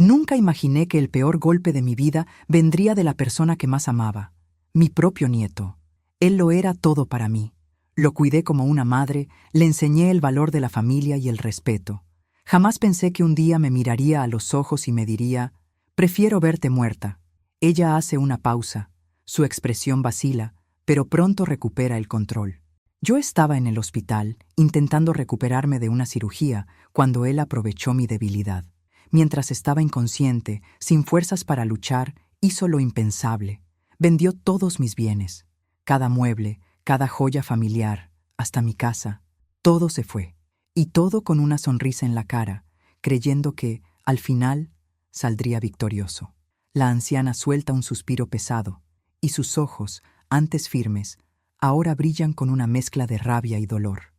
Nunca imaginé que el peor golpe de mi vida vendría de la persona que más amaba, mi propio nieto. Él lo era todo para mí. Lo cuidé como una madre, le enseñé el valor de la familia y el respeto. Jamás pensé que un día me miraría a los ojos y me diría: «Prefiero verte muerta». Ella hace una pausa. Su expresión vacila, pero pronto recupera el control. Yo estaba en el hospital, intentando recuperarme de una cirugía, cuando él aprovechó mi debilidad. Mientras estaba inconsciente, sin fuerzas para luchar, hizo lo impensable. Vendió todos mis bienes. Cada mueble, cada joya familiar, hasta mi casa. Todo se fue. Y todo con una sonrisa en la cara, creyendo que, al final, saldría victorioso. La anciana suelta un suspiro pesado, y sus ojos, antes firmes, ahora brillan con una mezcla de rabia y dolor.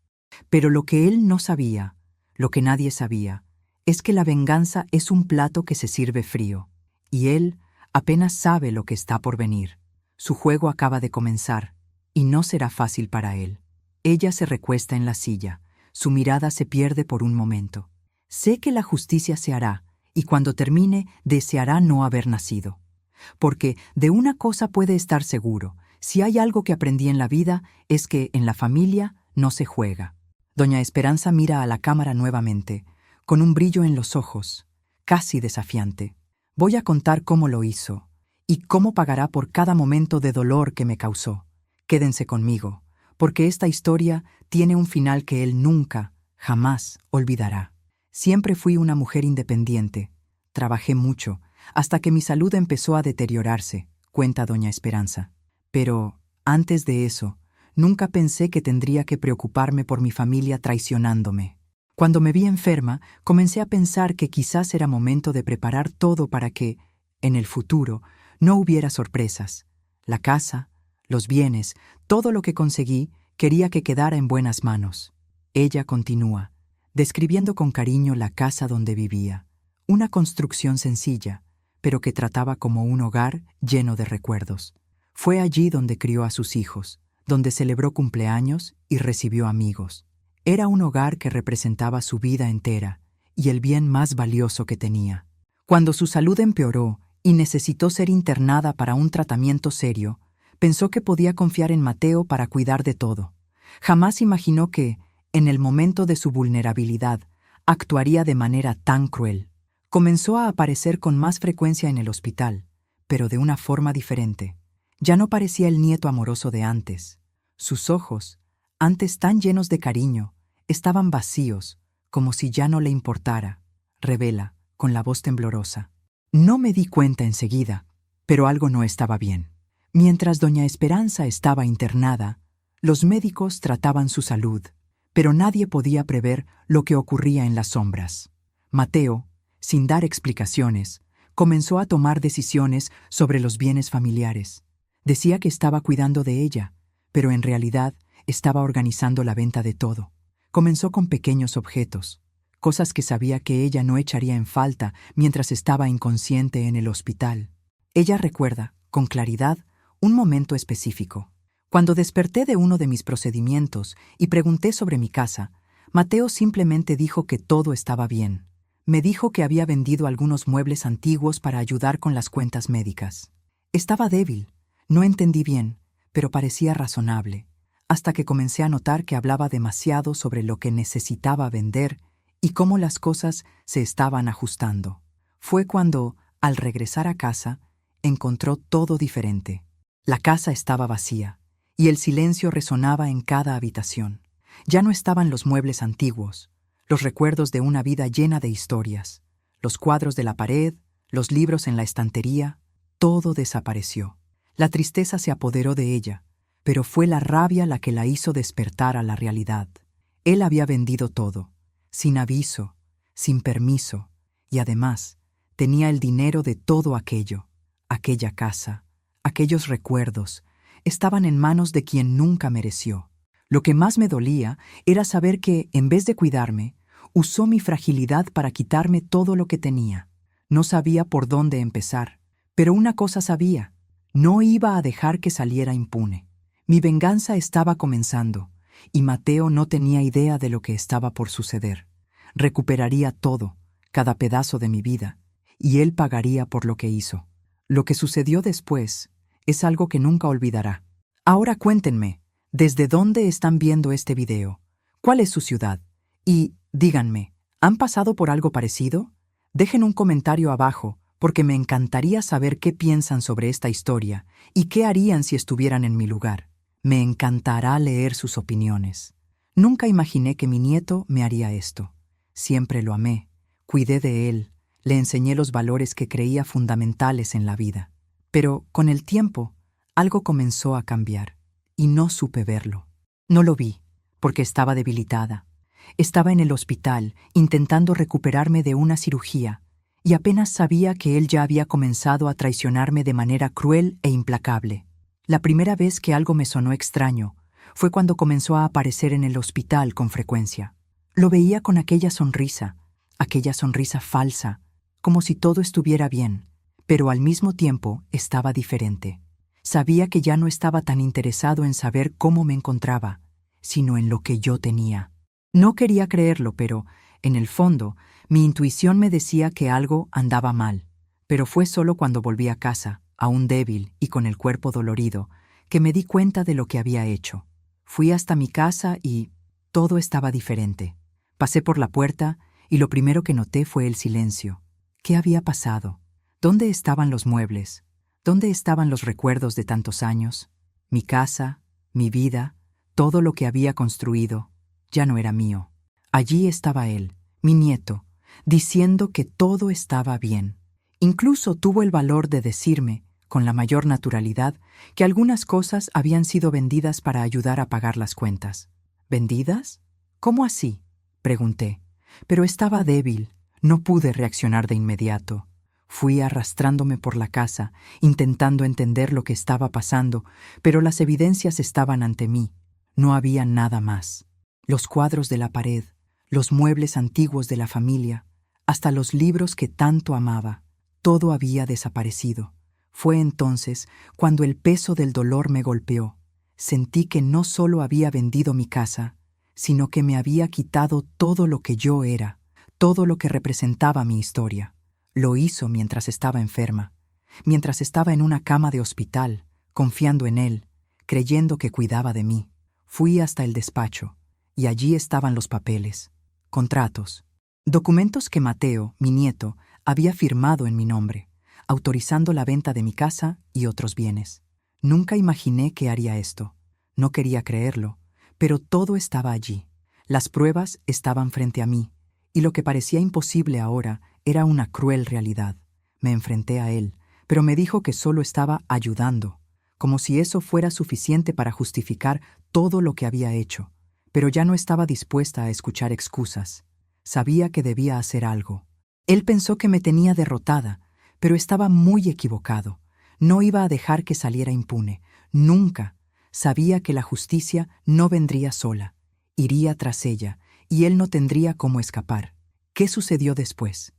Pero lo que él no sabía, lo que nadie sabía, es que la venganza es un plato que se sirve frío, y él apenas sabe lo que está por venir. Su juego acaba de comenzar, y no será fácil para él. Ella se recuesta en la silla, su mirada se pierde por un momento. Sé que la justicia se hará, y cuando termine deseará no haber nacido. Porque de una cosa puede estar seguro: si hay algo que aprendí en la vida es que en la familia no se juega. Doña Esperanza mira a la cámara nuevamente, con un brillo en los ojos, casi desafiante. Voy a contar cómo lo hizo, y cómo pagará por cada momento de dolor que me causó. Quédense conmigo, porque esta historia tiene un final que él nunca, jamás olvidará. Siempre fui una mujer independiente. Trabajé mucho, hasta que mi salud empezó a deteriorarse, cuenta doña Esperanza. Pero, antes de eso, nunca pensé que tendría que preocuparme por mi familia traicionándome. Cuando me vi enferma, comencé a pensar que quizás era momento de preparar todo para que, en el futuro, no hubiera sorpresas. La casa, los bienes, todo lo que conseguí, quería que quedara en buenas manos. Ella continúa, describiendo con cariño la casa donde vivía. Una construcción sencilla, pero que trataba como un hogar lleno de recuerdos. Fue allí donde crió a sus hijos, donde celebró cumpleaños y recibió amigos. Era un hogar que representaba su vida entera y el bien más valioso que tenía. Cuando su salud empeoró y necesitó ser internada para un tratamiento serio, pensó que podía confiar en Mateo para cuidar de todo. Jamás imaginó que, en el momento de su vulnerabilidad, actuaría de manera tan cruel. Comenzó a aparecer con más frecuencia en el hospital, pero de una forma diferente. Ya no parecía el nieto amoroso de antes. Sus ojos, antes tan llenos de cariño, estaban vacíos, como si ya no le importara, revela, con la voz temblorosa. No me di cuenta enseguida, pero algo no estaba bien. Mientras doña Esperanza estaba internada, los médicos trataban su salud, pero nadie podía prever lo que ocurría en las sombras. Mateo, sin dar explicaciones, comenzó a tomar decisiones sobre los bienes familiares. Decía que estaba cuidando de ella, pero en realidad estaba organizando la venta de todo. Comenzó con pequeños objetos, cosas que sabía que ella no echaría en falta mientras estaba inconsciente en el hospital. Ella recuerda, con claridad, un momento específico. Cuando desperté de uno de mis procedimientos y pregunté sobre mi casa, Mateo simplemente dijo que todo estaba bien. Me dijo que había vendido algunos muebles antiguos para ayudar con las cuentas médicas. Estaba débil, no entendí bien, pero parecía razonable, hasta que comencé a notar que hablaba demasiado sobre lo que necesitaba vender y cómo las cosas se estaban ajustando. Fue cuando, al regresar a casa, encontró todo diferente. La casa estaba vacía, y el silencio resonaba en cada habitación. Ya no estaban los muebles antiguos, los recuerdos de una vida llena de historias, los cuadros de la pared, los libros en la estantería, todo desapareció. La tristeza se apoderó de ella, pero fue la rabia la que la hizo despertar a la realidad. Él había vendido todo, sin aviso, sin permiso, y además tenía el dinero de todo aquello. Aquella casa, aquellos recuerdos, estaban en manos de quien nunca mereció. Lo que más me dolía era saber que, en vez de cuidarme, usó mi fragilidad para quitarme todo lo que tenía. No sabía por dónde empezar, pero una cosa sabía: no iba a dejar que saliera impune. Mi venganza estaba comenzando, y Mateo no tenía idea de lo que estaba por suceder. Recuperaría todo, cada pedazo de mi vida, y él pagaría por lo que hizo. Lo que sucedió después es algo que nunca olvidará. Ahora cuéntenme, ¿desde dónde están viendo este video? ¿Cuál es su ciudad? Y díganme, ¿han pasado por algo parecido? Dejen un comentario abajo, porque me encantaría saber qué piensan sobre esta historia y qué harían si estuvieran en mi lugar. Me encantará leer sus opiniones. Nunca imaginé que mi nieto me haría esto. Siempre lo amé, cuidé de él, le enseñé los valores que creía fundamentales en la vida. Pero, con el tiempo, algo comenzó a cambiar, y no supe verlo. No lo vi, porque estaba debilitada. Estaba en el hospital, intentando recuperarme de una cirugía, y apenas sabía que él ya había comenzado a traicionarme de manera cruel e implacable. La primera vez que algo me sonó extraño fue cuando comenzó a aparecer en el hospital con frecuencia. Lo veía con aquella sonrisa falsa, como si todo estuviera bien, pero al mismo tiempo estaba diferente. Sabía que ya no estaba tan interesado en saber cómo me encontraba, sino en lo que yo tenía. No quería creerlo, pero, en el fondo, mi intuición me decía que algo andaba mal. Pero fue solo cuando volví a casa, aún débil y con el cuerpo dolorido, que me di cuenta de lo que había hecho. Fui hasta mi casa y todo estaba diferente. Pasé por la puerta y lo primero que noté fue el silencio. ¿Qué había pasado? ¿Dónde estaban los muebles? ¿Dónde estaban los recuerdos de tantos años? Mi casa, mi vida, todo lo que había construido, ya no era mío. Allí estaba él, mi nieto, diciendo que todo estaba bien. Incluso tuvo el valor de decirme, con la mayor naturalidad, que algunas cosas habían sido vendidas para ayudar a pagar las cuentas. ¿Vendidas? ¿Cómo así?, pregunté. Pero estaba débil, no pude reaccionar de inmediato. Fui arrastrándome por la casa, intentando entender lo que estaba pasando, pero las evidencias estaban ante mí. No había nada más. Los cuadros de la pared, los muebles antiguos de la familia, hasta los libros que tanto amaba, todo había desaparecido. Fue entonces cuando el peso del dolor me golpeó. Sentí que no solo había vendido mi casa, sino que me había quitado todo lo que yo era, todo lo que representaba mi historia. Lo hizo mientras estaba enferma, mientras estaba en una cama de hospital, confiando en él, creyendo que cuidaba de mí. Fui hasta el despacho, y allí estaban los papeles, contratos, documentos que Mateo, mi nieto, había firmado en mi nombre, autorizando la venta de mi casa y otros bienes. Nunca imaginé que haría esto. No quería creerlo, pero todo estaba allí. Las pruebas estaban frente a mí, y lo que parecía imposible ahora era una cruel realidad. Me enfrenté a él, pero me dijo que solo estaba ayudando, como si eso fuera suficiente para justificar todo lo que había hecho. Pero ya no estaba dispuesta a escuchar excusas. Sabía que debía hacer algo. Él pensó que me tenía derrotada, pero estaba muy equivocado. No iba a dejar que saliera impune. Nunca. Sabía que la justicia no vendría sola. Iría tras ella, y él no tendría cómo escapar. ¿Qué sucedió después?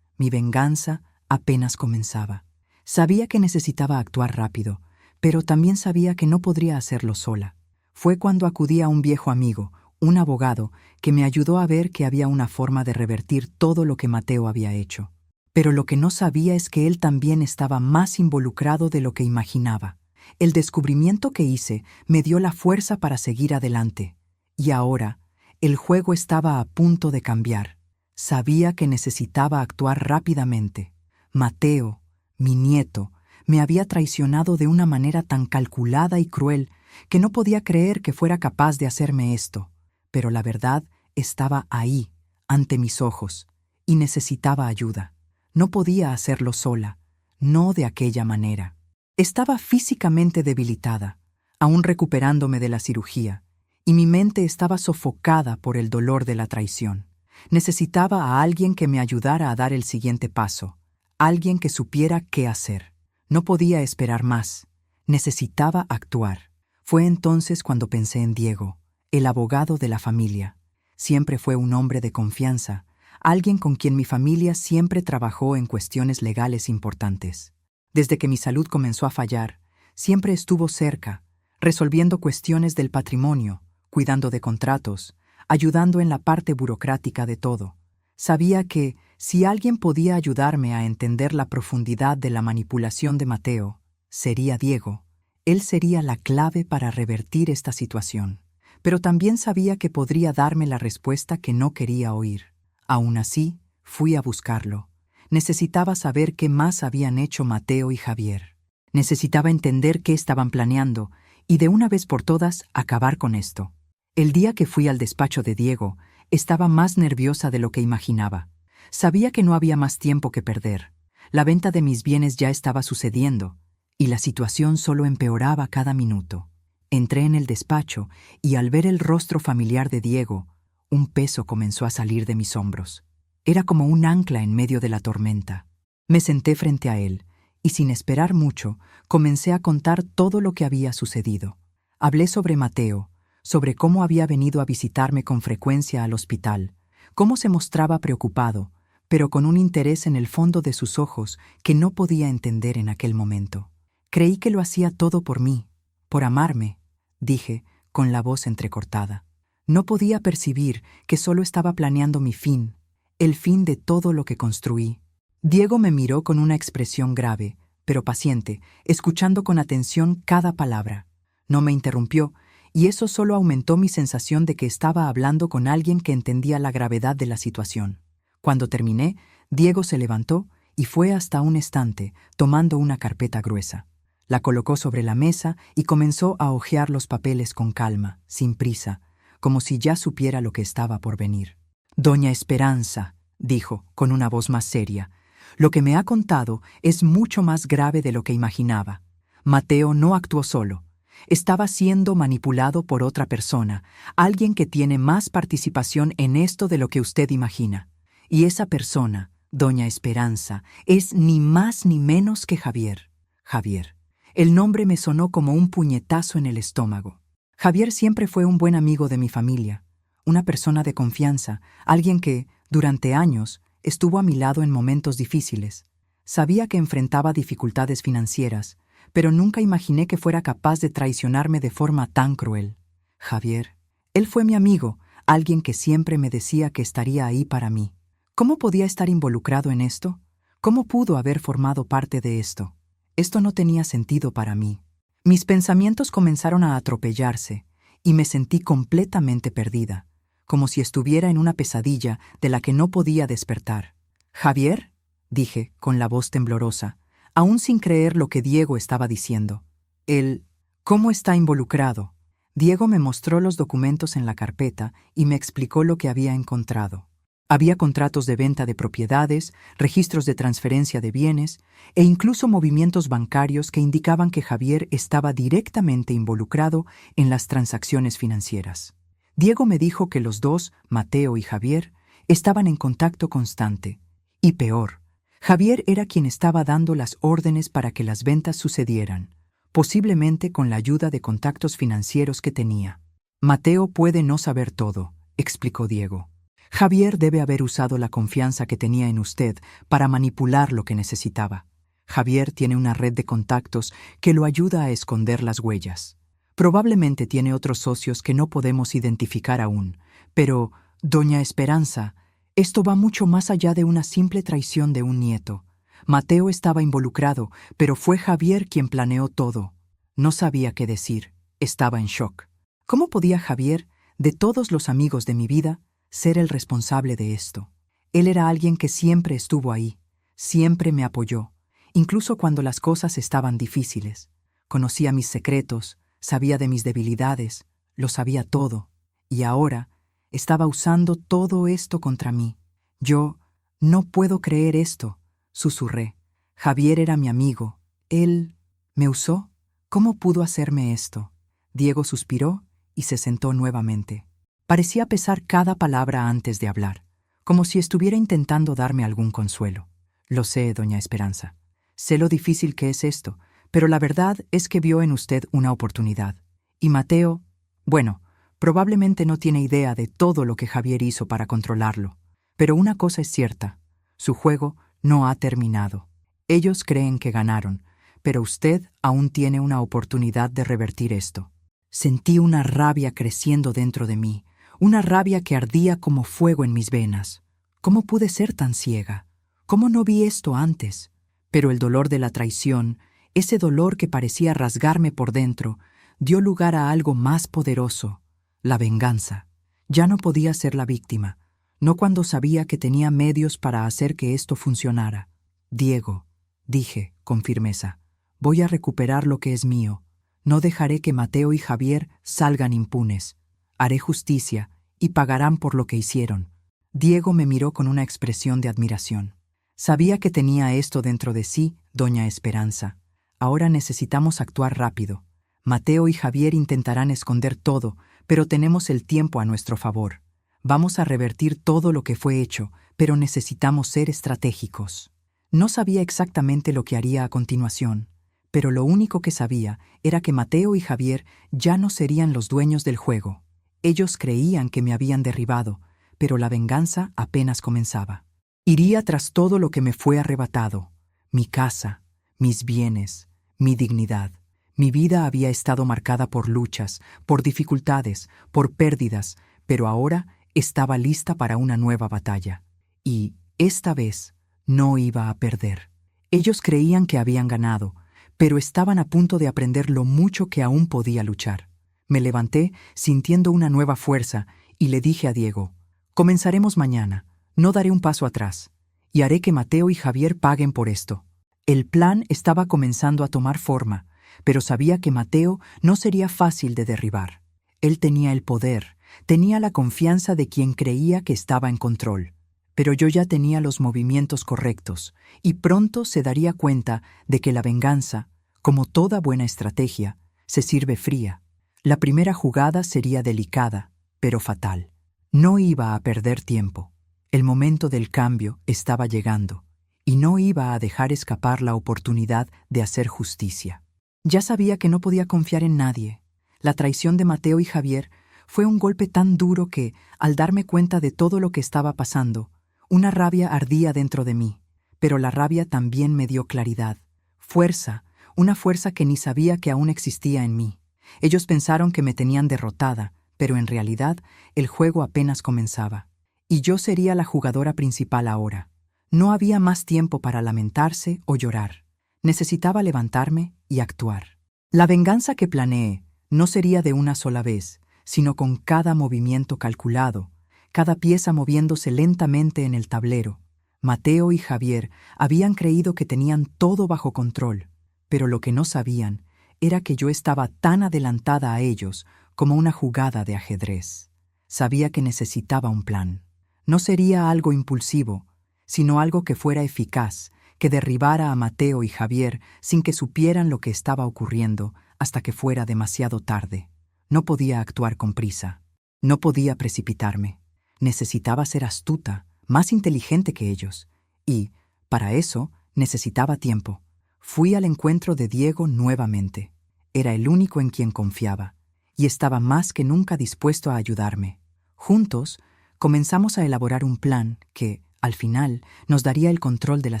Mi venganza apenas comenzaba. Sabía que necesitaba actuar rápido, pero también sabía que no podría hacerlo sola. Fue cuando acudí a un viejo amigo, un abogado, que me ayudó a ver que había una forma de revertir todo lo que Mateo había hecho. Pero lo que no sabía es que él también estaba más involucrado de lo que imaginaba. El descubrimiento que hice me dio la fuerza para seguir adelante. Y ahora, el juego estaba a punto de cambiar. Sabía que necesitaba actuar rápidamente. Mateo, mi nieto, me había traicionado de una manera tan calculada y cruel que no podía creer que fuera capaz de hacerme esto. Pero la verdad estaba ahí, ante mis ojos, y necesitaba ayuda. No podía hacerlo sola, no de aquella manera. Estaba físicamente debilitada, aún recuperándome de la cirugía, y mi mente estaba sofocada por el dolor de la traición. Necesitaba a alguien que me ayudara a dar el siguiente paso, alguien que supiera qué hacer. No podía esperar más. Necesitaba actuar. Fue entonces cuando pensé en Diego, el abogado de la familia. Siempre fue un hombre de confianza, alguien con quien mi familia siempre trabajó en cuestiones legales importantes. Desde que mi salud comenzó a fallar, siempre estuvo cerca, resolviendo cuestiones del patrimonio, cuidando de contratos, ayudando en la parte burocrática de todo. Sabía que, Si alguien podía ayudarme a entender la profundidad de la manipulación de Mateo, sería Diego. Él sería la clave para revertir esta situación. Pero también sabía que podría darme la respuesta que no quería oír. Aún así, fui a buscarlo. Necesitaba saber qué más habían hecho Mateo y Javier. Necesitaba entender qué estaban planeando y de una vez por todas acabar con esto. El día que fui al despacho de Diego, estaba más nerviosa de lo que imaginaba. Sabía que no había más tiempo que perder. La venta de mis bienes ya estaba sucediendo, y la situación solo empeoraba cada minuto. Entré en el despacho y al ver el rostro familiar de Diego, un peso comenzó a salir de mis hombros. Era como un ancla en medio de la tormenta. Me senté frente a él y sin esperar mucho, comencé a contar todo lo que había sucedido. Hablé sobre Mateo, sobre cómo había venido a visitarme con frecuencia al hospital, cómo se mostraba preocupado, pero con un interés en el fondo de sus ojos que no podía entender en aquel momento. Creí que lo hacía todo por mí, por amarme, dije, con la voz entrecortada. No podía percibir que solo estaba planeando mi fin, el fin de todo lo que construí. Diego me miró con una expresión grave, pero paciente, escuchando con atención cada palabra. No me interrumpió, y eso solo aumentó mi sensación de que estaba hablando con alguien que entendía la gravedad de la situación. Cuando terminé, Diego se levantó y fue hasta un estante, tomando una carpeta gruesa. La colocó sobre la mesa y comenzó a hojear los papeles con calma, sin prisa, como si ya supiera lo que estaba por venir. «Doña Esperanza», dijo, con una voz más seria, «lo que me ha contado es mucho más grave de lo que imaginaba. Mateo no actuó solo. Estaba siendo manipulado por otra persona, alguien que tiene más participación en esto de lo que usted imagina. Y esa persona, doña Esperanza, es ni más ni menos que Javier. Javier. El nombre me sonó como un puñetazo en el estómago. Javier siempre fue un buen amigo de mi familia, una persona de confianza, alguien que, durante años, estuvo a mi lado en momentos difíciles. Sabía que enfrentaba dificultades financieras, pero nunca imaginé que fuera capaz de traicionarme de forma tan cruel. Javier. Él fue mi amigo, alguien que siempre me decía que estaría ahí para mí. ¿Cómo podía estar involucrado en esto? ¿Cómo pudo haber formado parte de esto? Esto no tenía sentido para mí. Mis pensamientos comenzaron a atropellarse y me sentí completamente perdida, como si estuviera en una pesadilla de la que no podía despertar. «¿Javier?», dije, con la voz temblorosa, aún sin creer lo que Diego estaba diciendo. Él, ¿cómo está involucrado? Diego me mostró los documentos en la carpeta y me explicó lo que había encontrado. Había contratos de venta de propiedades, registros de transferencia de bienes e incluso movimientos bancarios que indicaban que Javier estaba directamente involucrado en las transacciones financieras. Diego me dijo que los dos, Mateo y Javier, estaban en contacto constante. Y peor, Javier era quien estaba dando las órdenes para que las ventas sucedieran, posiblemente con la ayuda de contactos financieros que tenía. «Mateo puede no saber todo», explicó Diego. «Javier debe haber usado la confianza que tenía en usted para manipular lo que necesitaba. Javier tiene una red de contactos que lo ayuda a esconder las huellas. Probablemente tiene otros socios que no podemos identificar aún, pero, doña Esperanza, esto va mucho más allá de una simple traición de un nieto. Mateo estaba involucrado, pero fue Javier quien planeó todo. No sabía qué decir. Estaba en shock. ¿Cómo podía Javier, de todos los amigos de mi vida, ser el responsable de esto? Él era alguien que siempre estuvo ahí, siempre me apoyó, incluso cuando las cosas estaban difíciles. Conocía mis secretos, sabía de mis debilidades, lo sabía todo, y ahora estaba usando todo esto contra mí. Yo no puedo creer esto, susurré. Javier era mi amigo. ¿Él me usó? ¿Cómo pudo hacerme esto? Diego suspiró y se sentó nuevamente. Parecía pesar cada palabra antes de hablar, como si estuviera intentando darme algún consuelo. Lo sé, doña Esperanza. Sé lo difícil que es esto, pero la verdad es que vio en usted una oportunidad. Y Mateo, bueno, probablemente no tiene idea de todo lo que Javier hizo para controlarlo. Pero una cosa es cierta, su juego no ha terminado. Ellos creen que ganaron, pero usted aún tiene una oportunidad de revertir esto. Sentí una rabia creciendo dentro de mí, una rabia que ardía como fuego en mis venas. ¿Cómo pude ser tan ciega? ¿Cómo no vi esto antes? Pero el dolor de la traición, ese dolor que parecía rasgarme por dentro, dio lugar a algo más poderoso, la venganza. Ya no podía ser la víctima, no cuando sabía que tenía medios para hacer que esto funcionara. Diego, dije con firmeza, voy a recuperar lo que es mío. No dejaré que Mateo y Javier salgan impunes. Haré justicia y pagarán por lo que hicieron. Diego me miró con una expresión de admiración. Sabía que tenía esto dentro de sí, doña Esperanza. Ahora necesitamos actuar rápido. Mateo y Javier intentarán esconder todo, pero tenemos el tiempo a nuestro favor. Vamos a revertir todo lo que fue hecho, pero necesitamos ser estratégicos. No sabía exactamente lo que haría a continuación, pero lo único que sabía era que Mateo y Javier ya no serían los dueños del juego. Ellos creían que me habían derribado, pero la venganza apenas comenzaba. Iría tras todo lo que me fue arrebatado: mi casa, mis bienes, mi dignidad. Mi vida había estado marcada por luchas, por dificultades, por pérdidas, pero ahora estaba lista para una nueva batalla. Y, esta vez, no iba a perder. Ellos creían que habían ganado, pero estaban a punto de aprender lo mucho que aún podía luchar. Me levanté sintiendo una nueva fuerza y le dije a Diego: comenzaremos mañana, no daré un paso atrás, y haré que Mateo y Javier paguen por esto. El plan estaba comenzando a tomar forma, pero sabía que Mateo no sería fácil de derribar. Él tenía el poder, tenía la confianza de quien creía que estaba en control. Pero yo ya tenía los movimientos correctos, y pronto se daría cuenta de que la venganza, como toda buena estrategia, se sirve fría. La primera jugada sería delicada, pero fatal. No iba a perder tiempo. El momento del cambio estaba llegando, y no iba a dejar escapar la oportunidad de hacer justicia. Ya sabía que no podía confiar en nadie. La traición de Mateo y Javier fue un golpe tan duro que, al darme cuenta de todo lo que estaba pasando, una rabia ardía dentro de mí, pero la rabia también me dio claridad, fuerza, una fuerza que ni sabía que aún existía en mí. Ellos pensaron que me tenían derrotada, pero en realidad el juego apenas comenzaba. Y yo sería la jugadora principal ahora. No había más tiempo para lamentarse o llorar. Necesitaba levantarme y actuar. La venganza que planeé no sería de una sola vez, sino con cada movimiento calculado, cada pieza moviéndose lentamente en el tablero. Mateo y Javier habían creído que tenían todo bajo control, pero lo que no sabían era que yo estaba tan adelantada a ellos como una jugada de ajedrez. Sabía que necesitaba un plan. No sería algo impulsivo, sino algo que fuera eficaz, que derribara a Mateo y Javier sin que supieran lo que estaba ocurriendo hasta que fuera demasiado tarde. No podía actuar con prisa. No podía precipitarme. Necesitaba ser astuta, más inteligente que ellos. Y, para eso, necesitaba tiempo. Fui al encuentro de Diego nuevamente. Era el único en quien confiaba, y estaba más que nunca dispuesto a ayudarme. Juntos, comenzamos a elaborar un plan que, al final, nos daría el control de la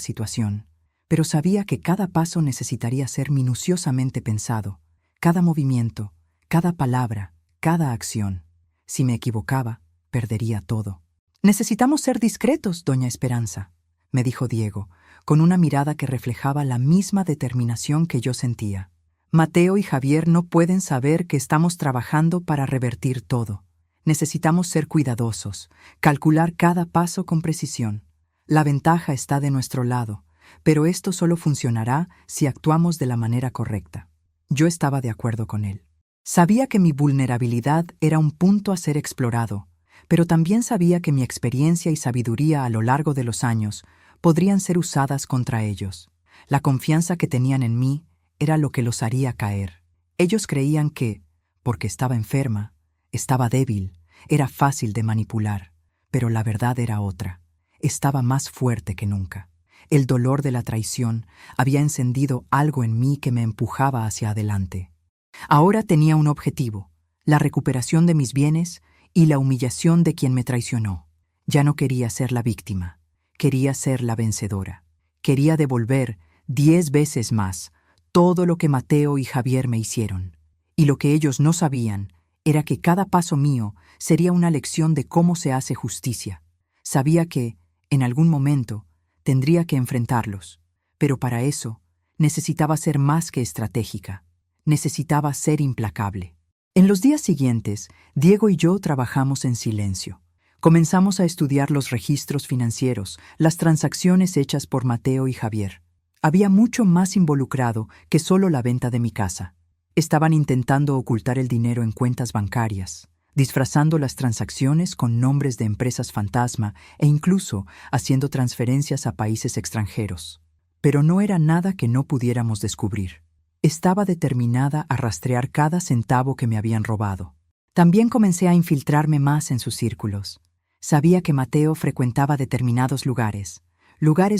situación. Pero sabía que cada paso necesitaría ser minuciosamente pensado, cada movimiento, cada palabra, cada acción. Si me equivocaba, perdería todo. Necesitamos ser discretos, doña Esperanza, me dijo Diego, con una mirada que reflejaba la misma determinación que yo sentía. Mateo y Javier no pueden saber que estamos trabajando para revertir todo. Necesitamos ser cuidadosos, calcular cada paso con precisión. La ventaja está de nuestro lado, pero esto solo funcionará si actuamos de la manera correcta. Yo estaba de acuerdo con él. Sabía que mi vulnerabilidad era un punto a ser explorado, pero también sabía que mi experiencia y sabiduría a lo largo de los años podrían ser usadas contra ellos. La confianza que tenían en mí era lo que los haría caer. Ellos creían que, porque estaba enferma, estaba débil, era fácil de manipular, pero la verdad era otra. Estaba más fuerte que nunca. El dolor de la traición había encendido algo en mí que me empujaba hacia adelante. Ahora tenía un objetivo: la recuperación de mis bienes y la humillación de quien me traicionó. Ya no quería ser la víctima, quería ser la vencedora. Quería devolver 10 veces más todo lo que Mateo y Javier me hicieron. Y lo que ellos no sabían era que cada paso mío sería una lección de cómo se hace justicia. Sabía que, En algún momento, tendría que enfrentarlos, pero para eso, necesitaba ser más que estratégica. Necesitaba ser implacable. En los días siguientes, Diego y yo trabajamos en silencio. Comenzamos a estudiar los registros financieros, las transacciones hechas por Mateo y Javier. Había mucho más involucrado que solo la venta de mi casa. Estaban intentando ocultar el dinero en cuentas bancarias, disfrazando las transacciones con nombres de empresas fantasma e incluso haciendo transferencias a países extranjeros. Pero no era nada que no pudiéramos descubrir. Estaba determinada a rastrear cada centavo que me habían robado. También comencé a infiltrarme más en sus círculos. Sabía que Mateo frecuentaba determinados lugares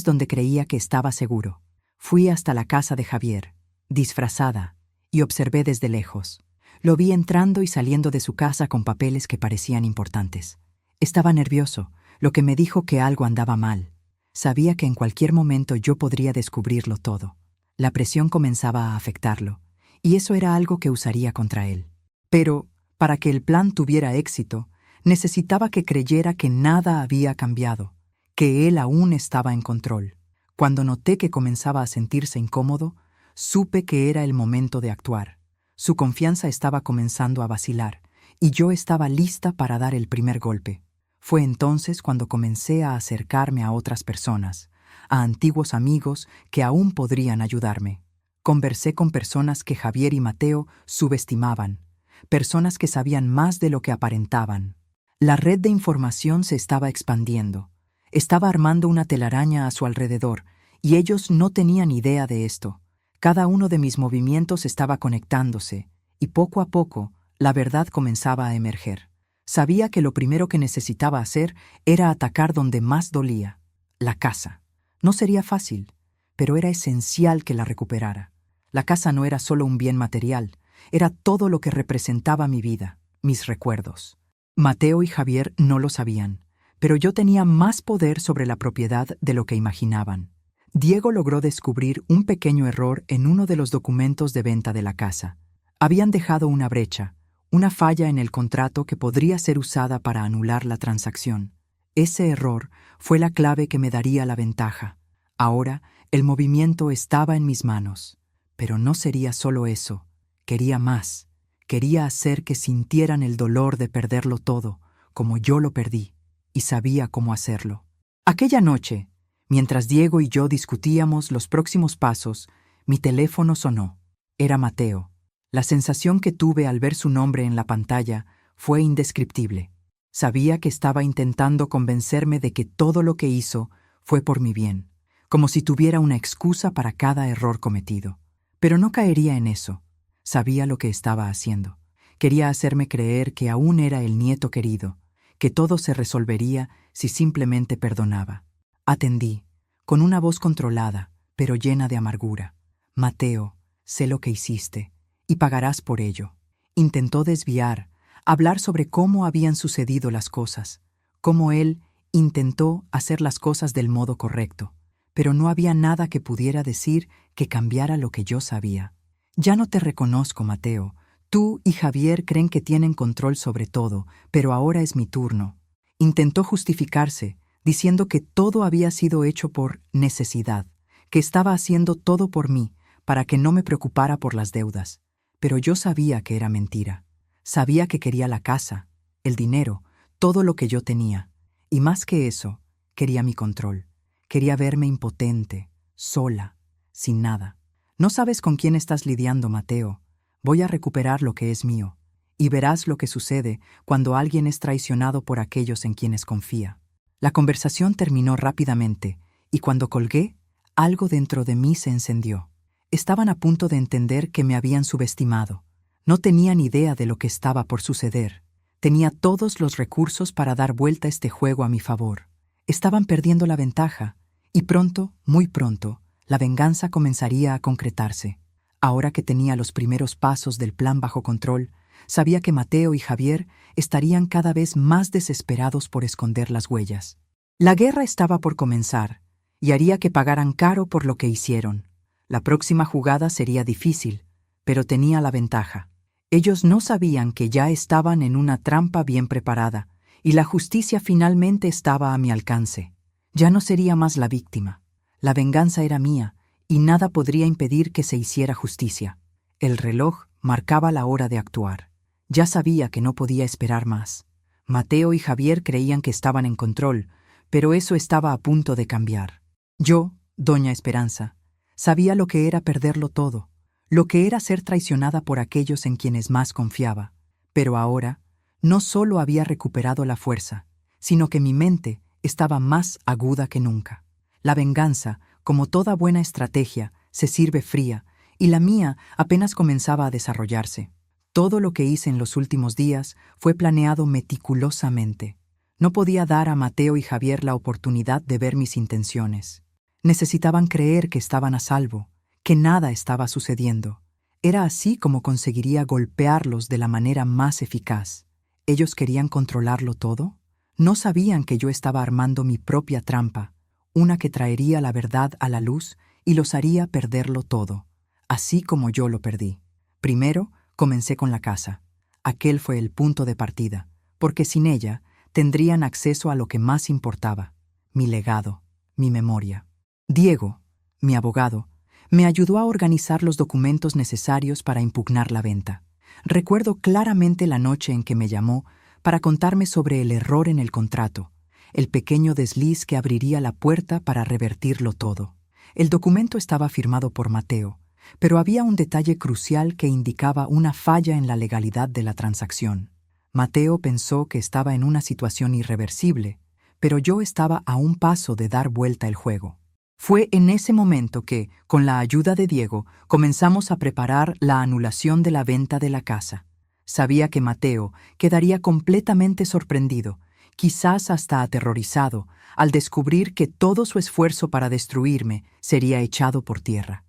donde creía que estaba seguro. Fui hasta la casa de Javier, disfrazada, y observé desde lejos. Lo vi entrando y saliendo de su casa con papeles que parecían importantes. Estaba nervioso, lo que me dijo que algo andaba mal. Sabía que en cualquier momento yo podría descubrirlo todo. La presión comenzaba a afectarlo, y eso era algo que usaría contra él. Pero, para que el plan tuviera éxito, necesitaba que creyera que nada había cambiado, que él aún estaba en control. Cuando noté que comenzaba a sentirse incómodo, supe que era el momento de actuar. Su confianza estaba comenzando a vacilar, y yo estaba lista para dar el primer golpe. Fue entonces cuando comencé a acercarme a otras personas, a antiguos amigos que aún podrían ayudarme. Conversé con personas que Javier y Mateo subestimaban, personas que sabían más de lo que aparentaban. La red de información se estaba expandiendo. Estaba armando una telaraña a su alrededor, y ellos no tenían idea de esto. Cada uno de mis movimientos estaba conectándose, y poco a poco, la verdad comenzaba a emerger. Sabía que lo primero que necesitaba hacer era atacar donde más dolía, la casa. No sería fácil, pero era esencial que la recuperara. La casa no era solo un bien material, era todo lo que representaba mi vida, mis recuerdos. Mateo y Javier no lo sabían, pero yo tenía más poder sobre la propiedad de lo que imaginaban. Diego logró descubrir un pequeño error en uno de los documentos de venta de la casa. Habían dejado una brecha, una falla en el contrato que podría ser usada para anular la transacción. Ese error fue la clave que me daría la ventaja. Ahora, el movimiento estaba en mis manos. Pero no sería solo eso. Quería más. Quería hacer que sintieran el dolor de perderlo todo, como yo lo perdí, y sabía cómo hacerlo. Aquella noche, mientras Diego y yo discutíamos los próximos pasos, mi teléfono sonó. Era Mateo. La sensación que tuve al ver su nombre en la pantalla fue indescriptible. Sabía que estaba intentando convencerme de que todo lo que hizo fue por mi bien, como si tuviera una excusa para cada error cometido. Pero no caería en eso. Sabía lo que estaba haciendo. Quería hacerme creer que aún era el nieto querido, que todo se resolvería si simplemente perdonaba. Atendí, con una voz controlada, pero llena de amargura. Mateo, sé lo que hiciste, y pagarás por ello. Intentó desviar, hablar sobre cómo habían sucedido las cosas, cómo él intentó hacer las cosas del modo correcto, pero no había nada que pudiera decir que cambiara lo que yo sabía. Ya no te reconozco, Mateo. Tú y Javier creen que tienen control sobre todo, pero ahora es mi turno. Intentó justificarse, diciendo que todo había sido hecho por necesidad, que estaba haciendo todo por mí, para que no me preocupara por las deudas. Pero yo sabía que era mentira. Sabía que quería la casa, el dinero, todo lo que yo tenía. Y más que eso, quería mi control. Quería verme impotente, sola, sin nada. No sabes con quién estás lidiando, Mateo. Voy a recuperar lo que es mío. Y verás lo que sucede cuando alguien es traicionado por aquellos en quienes confía. La conversación terminó rápidamente, y cuando colgué, algo dentro de mí se encendió. Estaban a punto de entender que me habían subestimado. No tenían idea de lo que estaba por suceder. Tenía todos los recursos para dar vuelta este juego a mi favor. Estaban perdiendo la ventaja, y pronto, muy pronto, la venganza comenzaría a concretarse. Ahora que tenía los primeros pasos del plan bajo control, sabía que Mateo y Javier estarían cada vez más desesperados por esconder las huellas. La guerra estaba por comenzar, y haría que pagaran caro por lo que hicieron. La próxima jugada sería difícil, pero tenía la ventaja. Ellos no sabían que ya estaban en una trampa bien preparada, y la justicia finalmente estaba a mi alcance. Ya no sería más la víctima. La venganza era mía, y nada podría impedir que se hiciera justicia. El reloj marcaba la hora de actuar. Ya sabía que no podía esperar más. Mateo y Javier creían que estaban en control, pero eso estaba a punto de cambiar. Yo, doña Esperanza, sabía lo que era perderlo todo, lo que era ser traicionada por aquellos en quienes más confiaba. Pero ahora, no solo había recuperado la fuerza, sino que mi mente estaba más aguda que nunca. La venganza, como toda buena estrategia, se sirve fría, y la mía apenas comenzaba a desarrollarse. Todo lo que hice en los últimos días fue planeado meticulosamente. No podía dar a Mateo y Javier la oportunidad de ver mis intenciones. Necesitaban creer que estaban a salvo, que nada estaba sucediendo. Era así como conseguiría golpearlos de la manera más eficaz. ¿Ellos querían controlarlo todo? No sabían que yo estaba armando mi propia trampa, una que traería la verdad a la luz y los haría perderlo todo, así como yo lo perdí. Primero, comencé con la casa. Aquel fue el punto de partida, porque sin ella tendrían acceso a lo que más importaba, mi legado, mi memoria. Diego, mi abogado, me ayudó a organizar los documentos necesarios para impugnar la venta. Recuerdo claramente la noche en que me llamó para contarme sobre el error en el contrato, el pequeño desliz que abriría la puerta para revertirlo todo. El documento estaba firmado por Mateo, pero había un detalle crucial que indicaba una falla en la legalidad de la transacción. Mateo pensó que estaba en una situación irreversible, pero yo estaba a un paso de dar vuelta el juego. Fue en ese momento que, con la ayuda de Diego, comenzamos a preparar la anulación de la venta de la casa. Sabía que Mateo quedaría completamente sorprendido, quizás hasta aterrorizado, al descubrir que todo su esfuerzo para destruirme sería echado por tierra.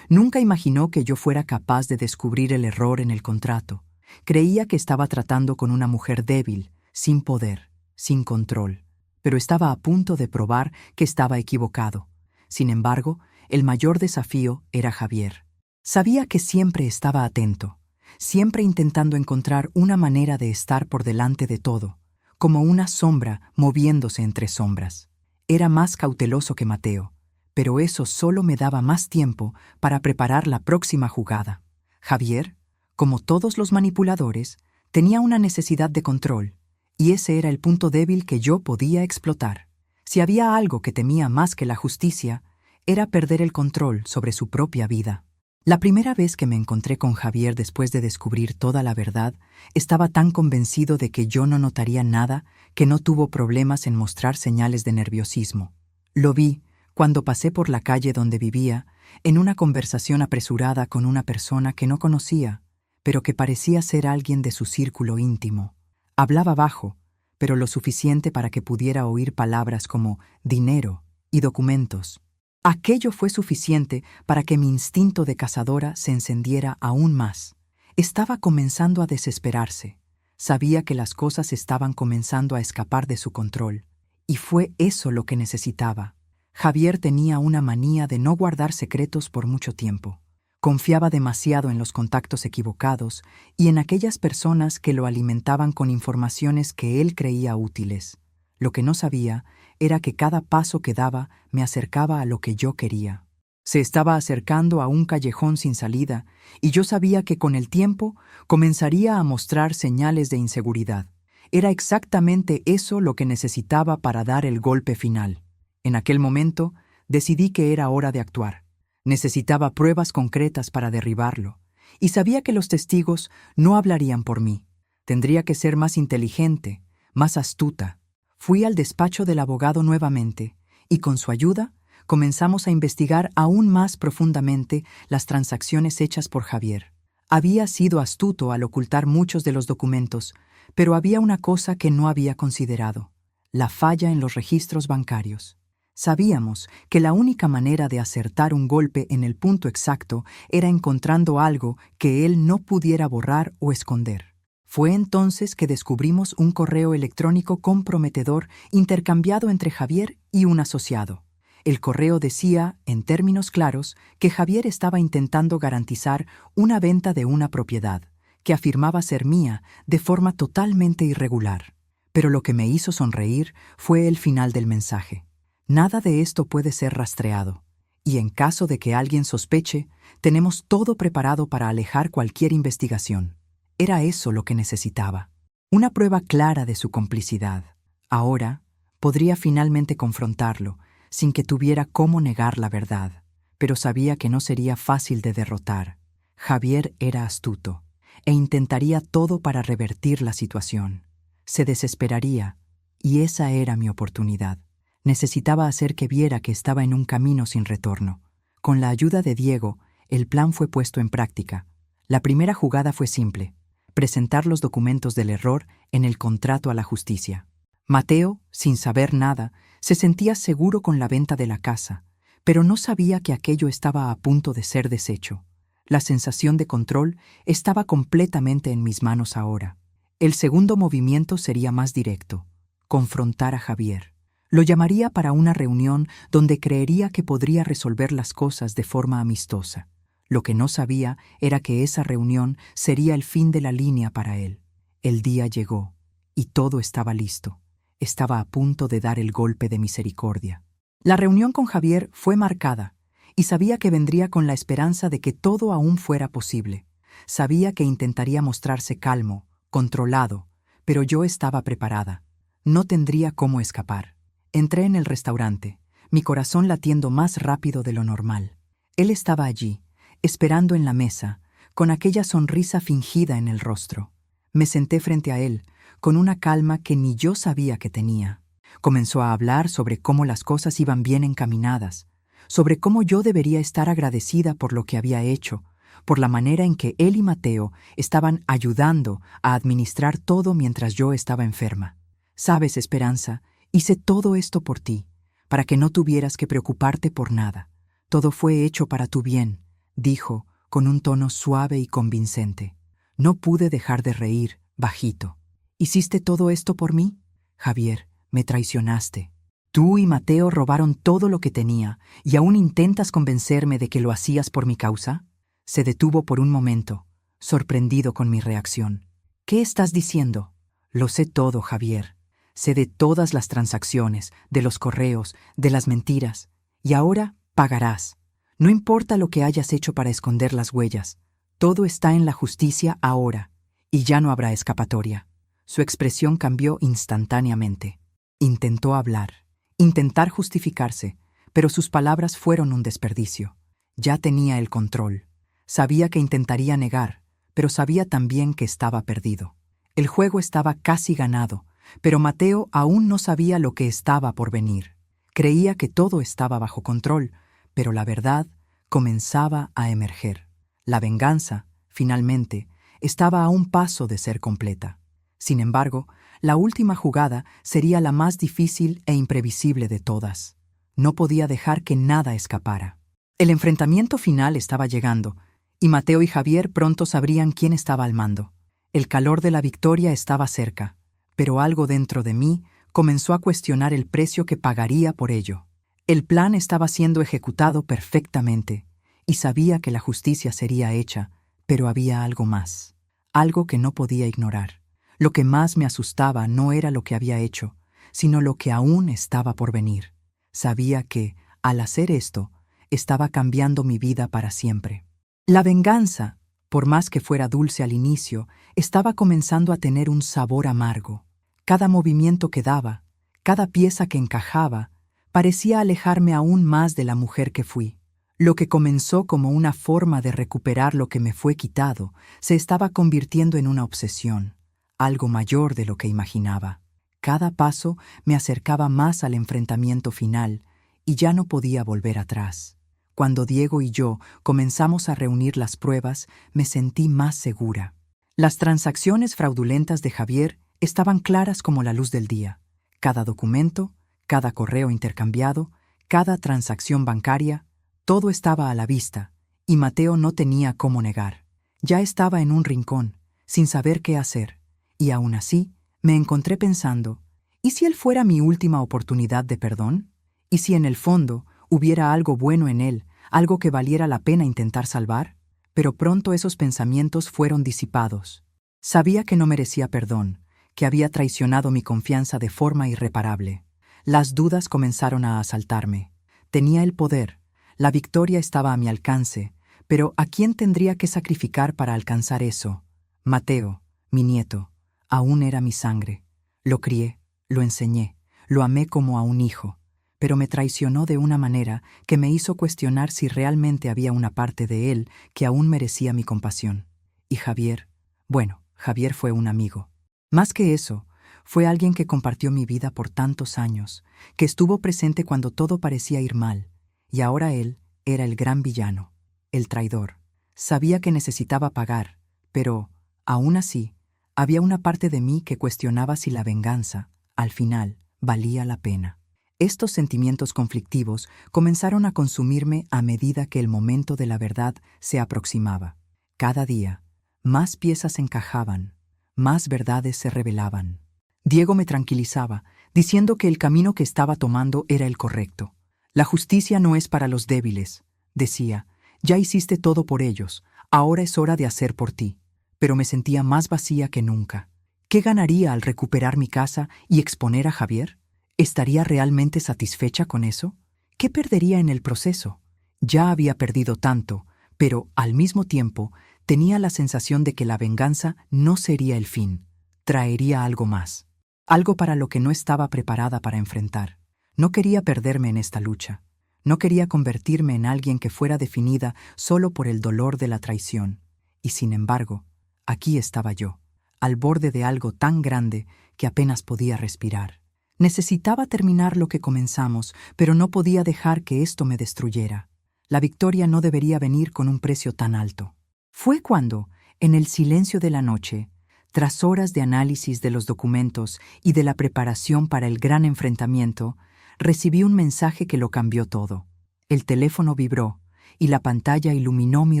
Nunca imaginó que yo fuera capaz de descubrir el error en el contrato. Creía que estaba tratando con una mujer débil, sin poder, sin control, pero estaba a punto de probar que estaba equivocado. Sin embargo, el mayor desafío era Javier. Sabía que siempre estaba atento, siempre intentando encontrar una manera de estar por delante de todo, como una sombra moviéndose entre sombras. Era más cauteloso que Mateo, pero eso solo me daba más tiempo para preparar la próxima jugada. Javier, como todos los manipuladores, tenía una necesidad de control, y ese era el punto débil que yo podía explotar. Si había algo que temía más que la justicia, era perder el control sobre su propia vida. La primera vez que me encontré con Javier después de descubrir toda la verdad, estaba tan convencido de que yo no notaría nada que no tuvo problemas en mostrar señales de nerviosismo. Lo vi cuando pasé por la calle donde vivía, en una conversación apresurada con una persona que no conocía, pero que parecía ser alguien de su círculo íntimo. Hablaba bajo, pero lo suficiente para que pudiera oír palabras como dinero y documentos. Aquello fue suficiente para que mi instinto de cazadora se encendiera aún más. Estaba comenzando a desesperarse. Sabía que las cosas estaban comenzando a escapar de su control, y fue eso lo que necesitaba. Javier tenía una manía de no guardar secretos por mucho tiempo. Confiaba demasiado en los contactos equivocados y en aquellas personas que lo alimentaban con informaciones que él creía útiles. Lo que no sabía era que cada paso que daba me acercaba a lo que yo quería. Se estaba acercando a un callejón sin salida, y yo sabía que con el tiempo comenzaría a mostrar señales de inseguridad. Era exactamente eso lo que necesitaba para dar el golpe final. En aquel momento, decidí que era hora de actuar. Necesitaba pruebas concretas para derribarlo, y sabía que los testigos no hablarían por mí. Tendría que ser más inteligente, más astuta. Fui al despacho del abogado nuevamente, y con su ayuda comenzamos a investigar aún más profundamente las transacciones hechas por Javier. Había sido astuto al ocultar muchos de los documentos, pero había una cosa que no había considerado: la falla en los registros bancarios. Sabíamos que la única manera de acertar un golpe en el punto exacto era encontrando algo que él no pudiera borrar o esconder. Fue entonces que descubrimos un correo electrónico comprometedor intercambiado entre Javier y un asociado. El correo decía, en términos claros, que Javier estaba intentando garantizar una venta de una propiedad, que afirmaba ser mía de forma totalmente irregular. Pero lo que me hizo sonreír fue el final del mensaje. Nada de esto puede ser rastreado, y en caso de que alguien sospeche, tenemos todo preparado para alejar cualquier investigación. Era eso lo que necesitaba. Una prueba clara de su complicidad. Ahora, podría finalmente confrontarlo, sin que tuviera cómo negar la verdad, pero sabía que no sería fácil de derrotar. Javier era astuto, e intentaría todo para revertir la situación. Se desesperaría, y esa era mi oportunidad. Necesitaba hacer que viera que estaba en un camino sin retorno. Con la ayuda de Diego, el plan fue puesto en práctica. La primera jugada fue simple: presentar los documentos del error en el contrato a la justicia. Mateo, sin saber nada, se sentía seguro con la venta de la casa, pero no sabía que aquello estaba a punto de ser deshecho. La sensación de control estaba completamente en mis manos ahora. El segundo movimiento sería más directo: confrontar a Javier. Lo llamaría para una reunión donde creería que podría resolver las cosas de forma amistosa. Lo que no sabía era que esa reunión sería el fin de la línea para él. El día llegó, y todo estaba listo. Estaba a punto de dar el golpe de misericordia. La reunión con Javier fue marcada, y sabía que vendría con la esperanza de que todo aún fuera posible. Sabía que intentaría mostrarse calmo, controlado, pero yo estaba preparada. No tendría cómo escapar. Entré en el restaurante, mi corazón latiendo más rápido de lo normal. Él estaba allí, esperando en la mesa, con aquella sonrisa fingida en el rostro. Me senté frente a él, con una calma que ni yo sabía que tenía. Comenzó a hablar sobre cómo las cosas iban bien encaminadas, sobre cómo yo debería estar agradecida por lo que había hecho, por la manera en que él y Mateo estaban ayudando a administrar todo mientras yo estaba enferma. Sabes, Esperanza, hice todo esto por ti, para que no tuvieras que preocuparte por nada. Todo fue hecho para tu bien, dijo, con un tono suave y convincente. No pude dejar de reír, bajito. ¿Hiciste todo esto por mí? Javier, me traicionaste. Tú y Mateo robaron todo lo que tenía, ¿y aún intentas convencerme de que lo hacías por mi causa? Se detuvo por un momento, sorprendido con mi reacción. ¿Qué estás diciendo? Lo sé todo, Javier. Sé de todas las transacciones, de los correos, de las mentiras. Y ahora pagarás. No importa lo que hayas hecho para esconder las huellas. Todo está en la justicia ahora, y ya no habrá escapatoria. Su expresión cambió instantáneamente. Intentó hablar, intentar justificarse, pero sus palabras fueron un desperdicio. Ya tenía el control. Sabía que intentaría negar, pero sabía también que estaba perdido. El juego estaba casi ganado, pero Mateo aún no sabía lo que estaba por venir. Creía que todo estaba bajo control, pero la verdad comenzaba a emerger. La venganza, finalmente, estaba a un paso de ser completa. Sin embargo, la última jugada sería la más difícil e imprevisible de todas. No podía dejar que nada escapara. El enfrentamiento final estaba llegando, y Mateo y Javier pronto sabrían quién estaba al mando. El calor de la victoria estaba cerca, pero algo dentro de mí comenzó a cuestionar el precio que pagaría por ello. El plan estaba siendo ejecutado perfectamente, y sabía que la justicia sería hecha, pero había algo más, algo que no podía ignorar. Lo que más me asustaba no era lo que había hecho, sino lo que aún estaba por venir. Sabía que, al hacer esto, estaba cambiando mi vida para siempre. La venganza, por más que fuera dulce al inicio, estaba comenzando a tener un sabor amargo. Cada movimiento que daba, cada pieza que encajaba, parecía alejarme aún más de la mujer que fui. Lo que comenzó como una forma de recuperar lo que me fue quitado, se estaba convirtiendo en una obsesión, algo mayor de lo que imaginaba. Cada paso me acercaba más al enfrentamiento final, y ya no podía volver atrás. Cuando Diego y yo comenzamos a reunir las pruebas, me sentí más segura. Las transacciones fraudulentas de Javier estaban claras como la luz del día. Cada documento, cada correo intercambiado, cada transacción bancaria, todo estaba a la vista, y Mateo no tenía cómo negar. Ya estaba en un rincón, sin saber qué hacer, y aún así me encontré pensando, ¿y si él fuera mi última oportunidad de perdón? ¿Y si en el fondo hubiera algo bueno en él, algo que valiera la pena intentar salvar? Pero pronto esos pensamientos fueron disipados. Sabía que no merecía perdón, que había traicionado mi confianza de forma irreparable. Las dudas comenzaron a asaltarme. Tenía el poder, la victoria estaba a mi alcance, pero ¿a quién tendría que sacrificar para alcanzar eso? Mateo, mi nieto, aún era mi sangre. Lo crié, lo enseñé, lo amé como a un hijo, pero me traicionó de una manera que me hizo cuestionar si realmente había una parte de él que aún merecía mi compasión. Y Javier, bueno, Javier fue un amigo. Más que eso, fue alguien que compartió mi vida por tantos años, que estuvo presente cuando todo parecía ir mal, y ahora él era el gran villano, el traidor. Sabía que necesitaba pagar, pero, aún así, había una parte de mí que cuestionaba si la venganza, al final, valía la pena. Estos sentimientos conflictivos comenzaron a consumirme a medida que el momento de la verdad se aproximaba. Cada día, más piezas encajaban, más verdades se revelaban. Diego me tranquilizaba, diciendo que el camino que estaba tomando era el correcto. La justicia no es para los débiles, decía. Ya hiciste todo por ellos, ahora es hora de hacer por ti. Pero me sentía más vacía que nunca. ¿Qué ganaría al recuperar mi casa y exponer a Javier? ¿Estaría realmente satisfecha con eso? ¿Qué perdería en el proceso? Ya había perdido tanto, pero, al mismo tiempo, tenía la sensación de que la venganza no sería el fin. Traería algo más. Algo para lo que no estaba preparada para enfrentar. No quería perderme en esta lucha. No quería convertirme en alguien que fuera definida solo por el dolor de la traición. Y sin embargo, aquí estaba yo, al borde de algo tan grande que apenas podía respirar. Necesitaba terminar lo que comenzamos, pero no podía dejar que esto me destruyera. La victoria no debería venir con un precio tan alto. Fue cuando, en el silencio de la noche, tras horas de análisis de los documentos y de la preparación para el gran enfrentamiento, recibí un mensaje que lo cambió todo. El teléfono vibró y la pantalla iluminó mi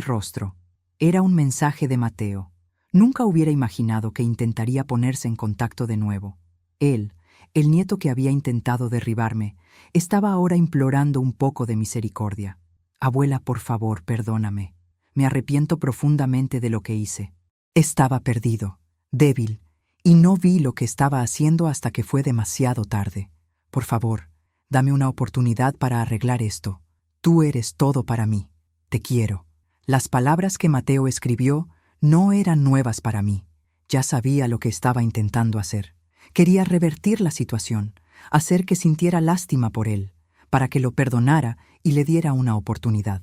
rostro. Era un mensaje de Mateo. Nunca hubiera imaginado que intentaría ponerse en contacto de nuevo. Él, el nieto que había intentado derribarme, estaba ahora implorando un poco de misericordia. Abuela, por favor, perdóname. Me arrepiento profundamente de lo que hice. Estaba perdido, débil, y no vi lo que estaba haciendo hasta que fue demasiado tarde. Por favor, dame una oportunidad para arreglar esto. Tú eres todo para mí. Te quiero. Las palabras que Mateo escribió no eran nuevas para mí. Ya sabía lo que estaba intentando hacer. Quería revertir la situación, hacer que sintiera lástima por él, para que lo perdonara y le diera una oportunidad.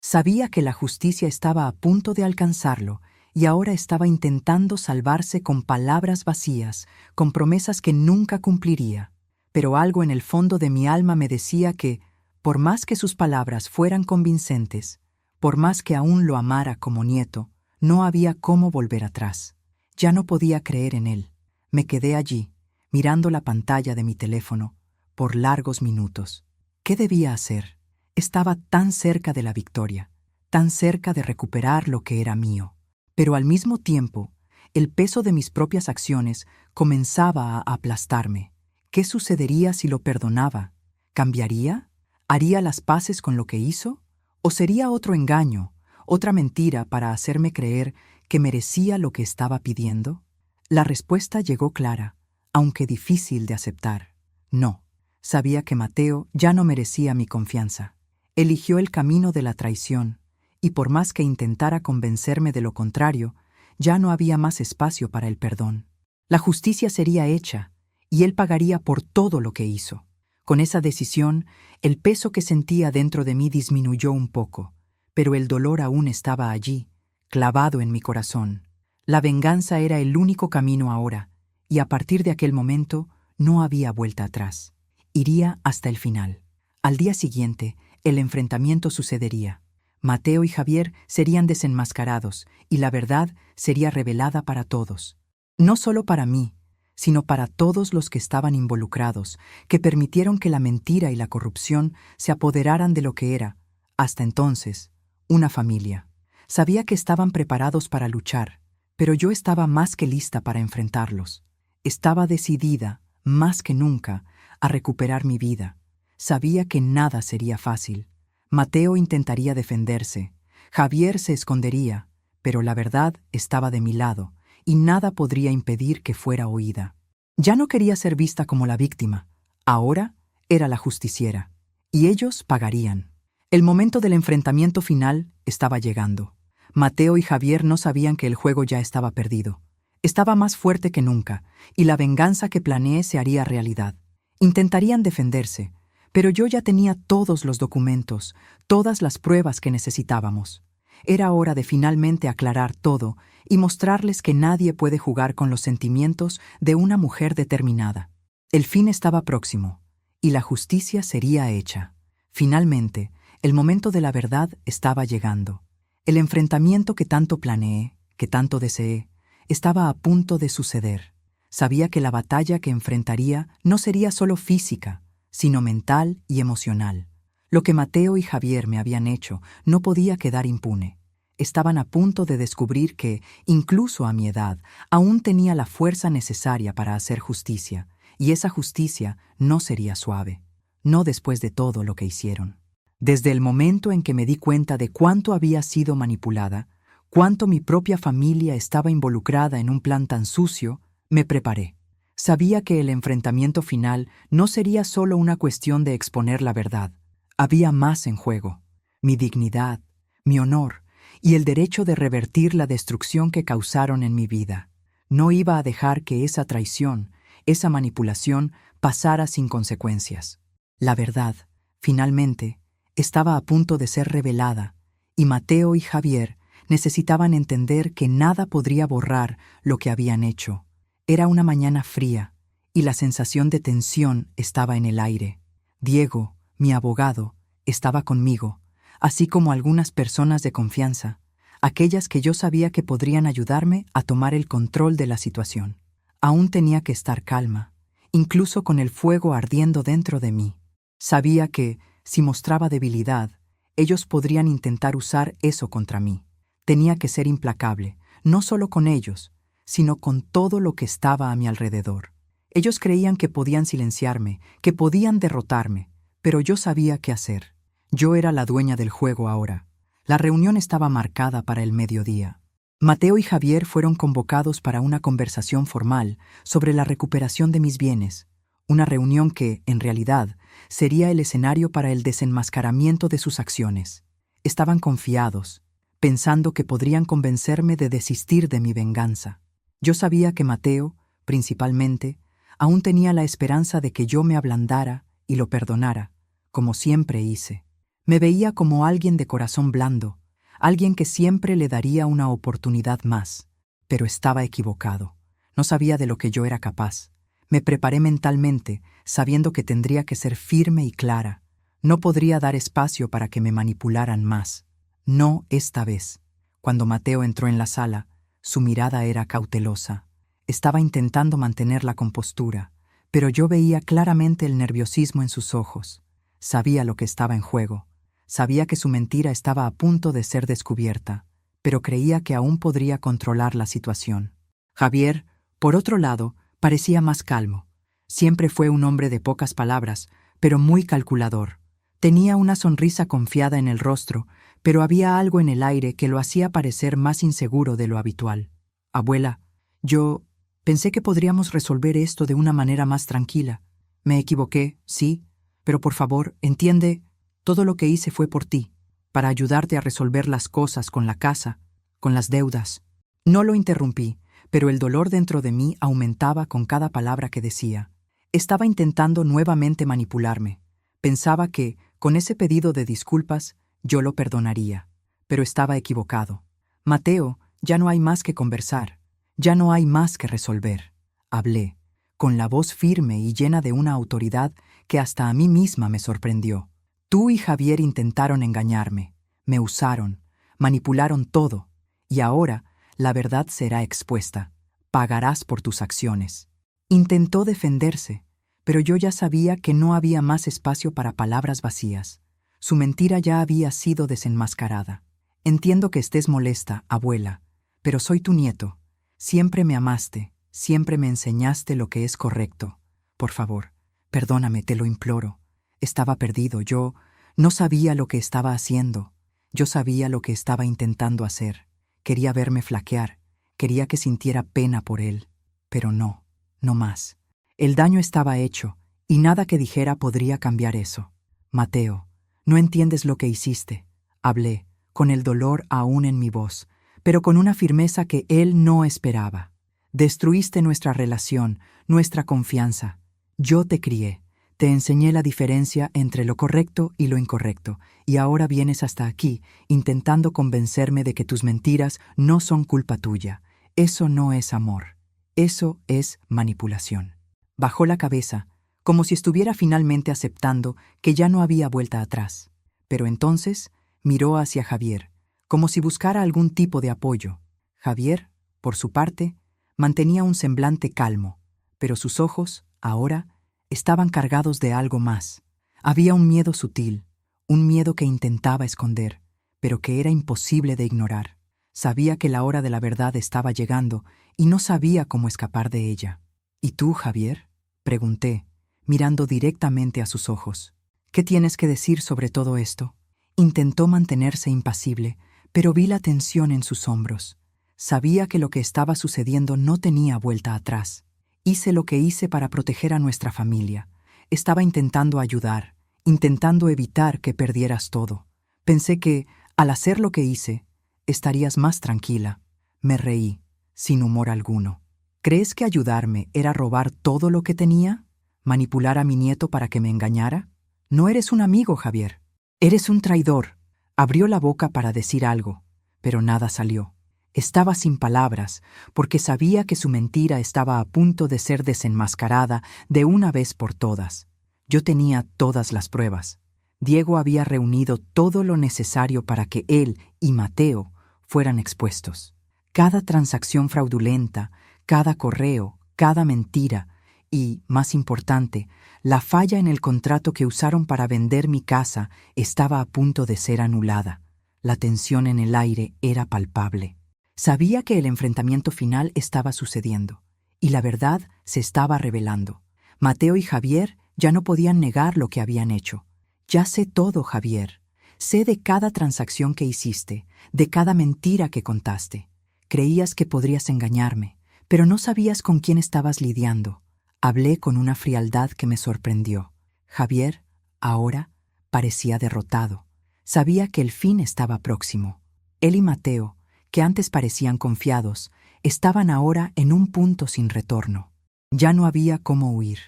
Sabía que la justicia estaba a punto de alcanzarlo y ahora estaba intentando salvarse con palabras vacías, con promesas que nunca cumpliría. Pero algo en el fondo de mi alma me decía que, por más que sus palabras fueran convincentes, por más que aún lo amara como nieto, no había cómo volver atrás. Ya no podía creer en él. Me quedé allí, mirando la pantalla de mi teléfono, por largos minutos. ¿Qué debía hacer? Estaba tan cerca de la victoria, tan cerca de recuperar lo que era mío. Pero al mismo tiempo, el peso de mis propias acciones comenzaba a aplastarme. ¿Qué sucedería si lo perdonaba? ¿Cambiaría? ¿Haría las paces con lo que hizo? ¿O sería otro engaño, otra mentira para hacerme creer que merecía lo que estaba pidiendo? La respuesta llegó clara, aunque difícil de aceptar. No. Sabía que Mateo ya no merecía mi confianza. Eligió el camino de la traición, y por más que intentara convencerme de lo contrario, ya no había más espacio para el perdón. La justicia sería hecha, y él pagaría por todo lo que hizo. Con esa decisión, el peso que sentía dentro de mí disminuyó un poco, pero el dolor aún estaba allí, clavado en mi corazón. La venganza era el único camino ahora, y a partir de aquel momento no había vuelta atrás. Iría hasta el final. Al día siguiente, el enfrentamiento sucedería. Mateo y Javier serían desenmascarados, y la verdad sería revelada para todos. No solo para mí, sino para todos los que estaban involucrados, que permitieron que la mentira y la corrupción se apoderaran de lo que era, hasta entonces, una familia. Sabía que estaban preparados para luchar, pero yo estaba más que lista para enfrentarlos. Estaba decidida, más que nunca, a recuperar mi vida. Sabía que nada sería fácil. Mateo intentaría defenderse, Javier se escondería, pero la verdad estaba de mi lado, y nada podría impedir que fuera oída. Ya no quería ser vista como la víctima. Ahora Era la justiciera. Y ellos pagarían. El momento del enfrentamiento final estaba llegando. Mateo y Javier no sabían que el juego ya estaba perdido. Estaba más fuerte que nunca, y la venganza que planeé se haría realidad. Intentarían defenderse, pero yo ya tenía todos los documentos, todas las pruebas que necesitábamos. Era hora de finalmente aclarar todo y mostrarles que nadie puede jugar con los sentimientos de una mujer determinada. El fin estaba próximo, y la justicia sería hecha. Finalmente, el momento de la verdad estaba llegando. El enfrentamiento que tanto planeé, que tanto deseé, estaba a punto de suceder. Sabía que la batalla que enfrentaría no sería solo física, sino mental y emocional. Lo que Mateo y Javier me habían hecho no podía quedar impune. Estaban a punto de descubrir que, incluso a mi edad, aún tenía la fuerza necesaria para hacer justicia, y esa justicia no sería suave. No después de todo lo que hicieron. Desde el momento en que me di cuenta de cuánto había sido manipulada, cuánto mi propia familia estaba involucrada en un plan tan sucio, me preparé. Sabía que el enfrentamiento final no sería solo una cuestión de exponer la verdad. Había más en juego: mi dignidad, mi honor y el derecho de revertir la destrucción que causaron en mi vida. No iba a dejar que esa traición, esa manipulación, pasara sin consecuencias. La verdad, finalmente, estaba a punto de ser revelada, y Mateo y Javier necesitaban entender que nada podría borrar lo que habían hecho. Era una mañana fría, y la sensación de tensión estaba en el aire. Diego, mi abogado, estaba conmigo, así como algunas personas de confianza, aquellas que yo sabía que podrían ayudarme a tomar el control de la situación. Aún tenía que estar calma, incluso con el fuego ardiendo dentro de mí. Sabía que, si mostraba debilidad, ellos podrían intentar usar eso contra mí. Tenía que ser implacable, no solo con ellos, sino con todo lo que estaba a mi alrededor. Ellos creían que podían silenciarme, que podían derrotarme, pero yo sabía qué hacer. Yo era la dueña del juego ahora. La reunión estaba marcada para el mediodía. Mateo y Javier fueron convocados para una conversación formal sobre la recuperación de mis bienes, una reunión que, en realidad, sería el escenario para el desenmascaramiento de sus acciones. Estaban confiados, pensando que podrían convencerme de desistir de mi venganza. Yo sabía que Mateo, principalmente, aún tenía la esperanza de que yo me ablandara y lo perdonara, como siempre hice. Me veía como alguien de corazón blando, alguien que siempre le daría una oportunidad más. Pero estaba equivocado. No sabía de lo que yo era capaz. Me preparé mentalmente, sabiendo que tendría que ser firme y clara. No podría dar espacio para que me manipularan más. No esta vez. Cuando Mateo entró en la sala, su mirada era cautelosa. Estaba intentando mantener la compostura, pero yo veía claramente el nerviosismo en sus ojos. Sabía lo que estaba en juego. Sabía que su mentira estaba a punto de ser descubierta, pero creía que aún podría controlar la situación. Javier, por otro lado, parecía más calmo. Siempre fue un hombre de pocas palabras, pero muy calculador. Tenía una sonrisa confiada en el rostro, pero había algo en el aire que lo hacía parecer más inseguro de lo habitual. Abuela, yo pensé que podríamos resolver esto de una manera más tranquila. Me equivoqué, sí, pero por favor, entiende, todo lo que hice fue por ti, para ayudarte a resolver las cosas con la casa, con las deudas. No lo interrumpí, pero el dolor dentro de mí aumentaba con cada palabra que decía. Estaba intentando nuevamente manipularme. Pensaba que, con ese pedido de disculpas, yo lo perdonaría, pero estaba equivocado. Mateo, ya no hay más que conversar, ya no hay más que resolver. Hablé, con la voz firme y llena de una autoridad que hasta a mí misma me sorprendió. Tú y Javier intentaron engañarme, me usaron, manipularon todo, y ahora la verdad será expuesta. Pagarás por tus acciones. Intentó defenderse, pero yo ya sabía que no había más espacio para palabras vacías. Su mentira ya había sido desenmascarada. Entiendo que estés molesta, abuela, pero soy tu nieto. Siempre me amaste, siempre me enseñaste lo que es correcto. Por favor, perdóname, te lo imploro. Estaba perdido, yo no sabía lo que estaba haciendo. Yo sabía lo que estaba intentando hacer. Quería verme flaquear, quería que sintiera pena por él. Pero no, no más. El daño estaba hecho, y nada que dijera podría cambiar eso. Mateo, no entiendes lo que hiciste. Hablé, con el dolor aún en mi voz, pero con una firmeza que él no esperaba. Destruiste nuestra relación, nuestra confianza. Yo te crié, te enseñé la diferencia entre lo correcto y lo incorrecto, y ahora vienes hasta aquí, intentando convencerme de que tus mentiras no son culpa tuya. Eso no es amor. Eso es manipulación. Bajó la cabeza, como si estuviera finalmente aceptando que ya no había vuelta atrás. Pero entonces miró hacia Javier, como si buscara algún tipo de apoyo. Javier, por su parte, mantenía un semblante calmo, pero sus ojos, ahora, estaban cargados de algo más. Había un miedo sutil, un miedo que intentaba esconder, pero que era imposible de ignorar. Sabía que la hora de la verdad estaba llegando y no sabía cómo escapar de ella. ¿Y tú, Javier?, pregunté, mirando directamente a sus ojos. ¿Qué tienes que decir sobre todo esto? Intentó mantenerse impasible, pero vi la tensión en sus hombros. Sabía que lo que estaba sucediendo no tenía vuelta atrás. Hice lo que hice para proteger a nuestra familia. Estaba intentando ayudar, intentando evitar que perdieras todo. Pensé que, al hacer lo que hice, estarías más tranquila. Me reí, sin humor alguno. ¿Crees que ayudarme era robar todo lo que tenía? ¿Manipular a mi nieto para que me engañara? No eres un amigo, Javier. Eres un traidor. Abrió la boca para decir algo, pero nada salió. Estaba sin palabras, porque sabía que su mentira estaba a punto de ser desenmascarada de una vez por todas. Yo tenía todas las pruebas. Diego había reunido todo lo necesario para que él y Mateo fueran expuestos. Cada transacción fraudulenta, cada correo, cada mentira y, más importante, la falla en el contrato que usaron para vender mi casa estaba a punto de ser anulada. La tensión en el aire era palpable. Sabía que el enfrentamiento final estaba sucediendo, y la verdad se estaba revelando. Mateo y Javier ya no podían negar lo que habían hecho. Ya sé todo, Javier. Sé de cada transacción que hiciste, de cada mentira que contaste. Creías que podrías engañarme, pero no sabías con quién estabas lidiando. Hablé con una frialdad que me sorprendió. Javier, ahora, parecía derrotado. Sabía que el fin estaba próximo. Él y Mateo, que antes parecían confiados, estaban ahora en un punto sin retorno. Ya no había cómo huir.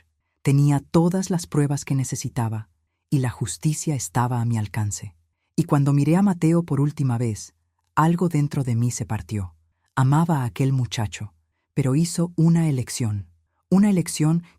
Tenía todas las pruebas que necesitaba, y la justicia estaba a mi alcance. Y cuando miré a Mateo por última vez, algo dentro de mí se partió. Amaba a aquel muchacho, pero hizo una elección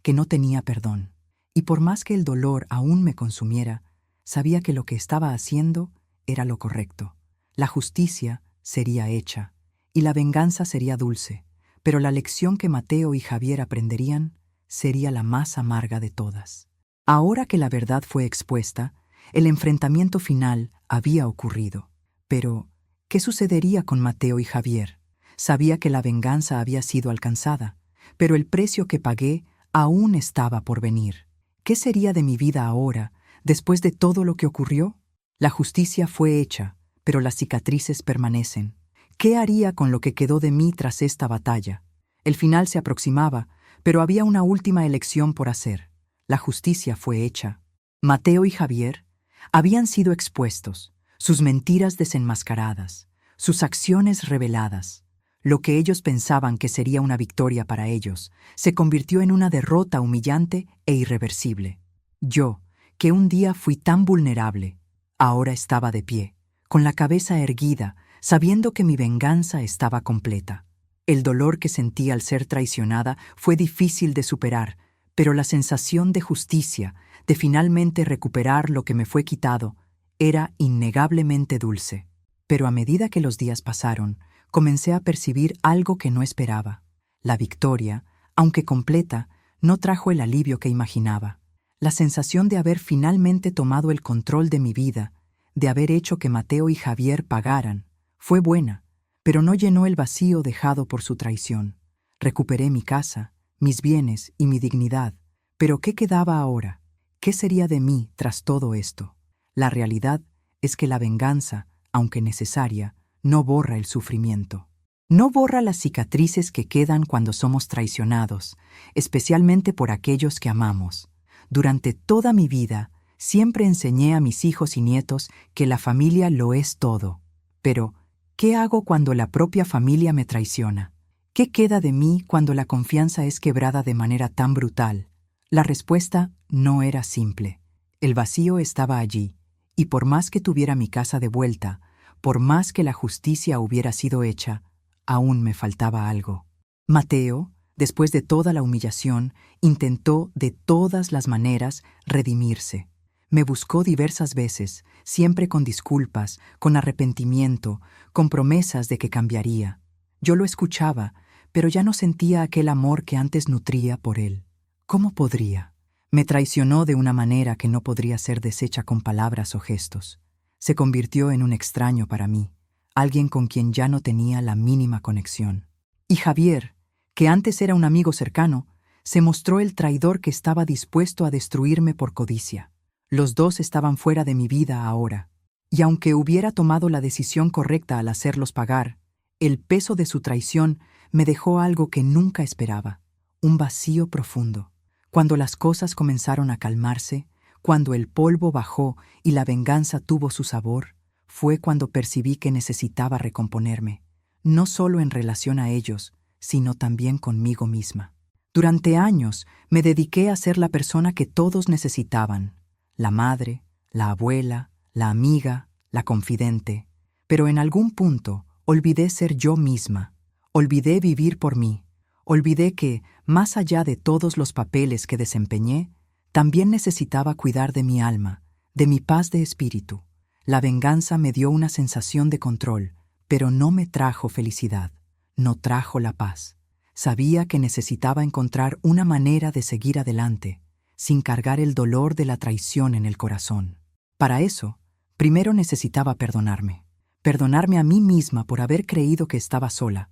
que no tenía perdón. Y por más que el dolor aún me consumiera, sabía que lo que estaba haciendo era lo correcto. La justicia sería hecha, y la venganza sería dulce, pero la lección que Mateo y Javier aprenderían sería la más amarga de todas. Ahora que la verdad fue expuesta, el enfrentamiento final había ocurrido. Pero, ¿qué sucedería con Mateo y Javier? Sabía que la venganza había sido alcanzada, pero el precio que pagué aún estaba por venir. ¿Qué sería de mi vida ahora, después de todo lo que ocurrió? La justicia fue hecha, pero las cicatrices permanecen. ¿Qué haría con lo que quedó de mí tras esta batalla? El final se aproximaba, pero había una última elección por hacer. La justicia fue hecha. Mateo y Javier habían sido expuestos, sus mentiras desenmascaradas, sus acciones reveladas. Lo que ellos pensaban que sería una victoria para ellos, se convirtió en una derrota humillante e irreversible. Yo, que un día fui tan vulnerable, ahora estaba de pie, con la cabeza erguida, sabiendo que mi venganza estaba completa. El dolor que sentí al ser traicionada fue difícil de superar, pero la sensación de justicia, de finalmente recuperar lo que me fue quitado, era innegablemente dulce. Pero a medida que los días pasaron, comencé a percibir algo que no esperaba. La victoria, aunque completa, no trajo el alivio que imaginaba. La sensación de haber finalmente tomado el control de mi vida, de haber hecho que Mateo y Javier pagaran, fue buena, pero no llenó el vacío dejado por su traición. Recuperé mi casa, mis bienes y mi dignidad. Pero ¿qué quedaba ahora? ¿Qué sería de mí tras todo esto? La realidad es que la venganza, aunque necesaria, no borra el sufrimiento. No borra las cicatrices que quedan cuando somos traicionados, especialmente por aquellos que amamos. Durante toda mi vida, siempre enseñé a mis hijos y nietos que la familia lo es todo. Pero, ¿qué hago cuando la propia familia me traiciona? ¿Qué queda de mí cuando la confianza es quebrada de manera tan brutal? La respuesta no era simple. El vacío estaba allí, y por más que tuviera mi casa de vuelta, por más que la justicia hubiera sido hecha, aún me faltaba algo. Mateo, después de toda la humillación, intentó de todas las maneras redimirse. Me buscó diversas veces, siempre con disculpas, con arrepentimiento, con promesas de que cambiaría. Yo lo escuchaba, pero ya no sentía aquel amor que antes nutría por él. ¿Cómo podría? Me traicionó de una manera que no podría ser deshecha con palabras o gestos. Se convirtió en un extraño para mí, alguien con quien ya no tenía la mínima conexión. Y Javier, que antes era un amigo cercano, se mostró el traidor que estaba dispuesto a destruirme por codicia. Los dos estaban fuera de mi vida ahora, y aunque hubiera tomado la decisión correcta al hacerlos pagar, el peso de su traición me dejó algo que nunca esperaba, un vacío profundo. Cuando las cosas comenzaron a calmarse, cuando el polvo bajó y la venganza tuvo su sabor, fue cuando percibí que necesitaba recomponerme, no solo en relación a ellos, sino también conmigo misma. Durante años me dediqué a ser la persona que todos necesitaban, la madre, la abuela, la amiga, la confidente, pero en algún punto olvidé ser yo misma, olvidé vivir por mí, olvidé que, más allá de todos los papeles que desempeñé, también necesitaba cuidar de mi alma, de mi paz de espíritu. La venganza me dio una sensación de control, pero no me trajo felicidad, no trajo la paz. Sabía que necesitaba encontrar una manera de seguir adelante, sin cargar el dolor de la traición en el corazón. Para eso, primero necesitaba perdonarme a mí misma por haber creído que estaba sola,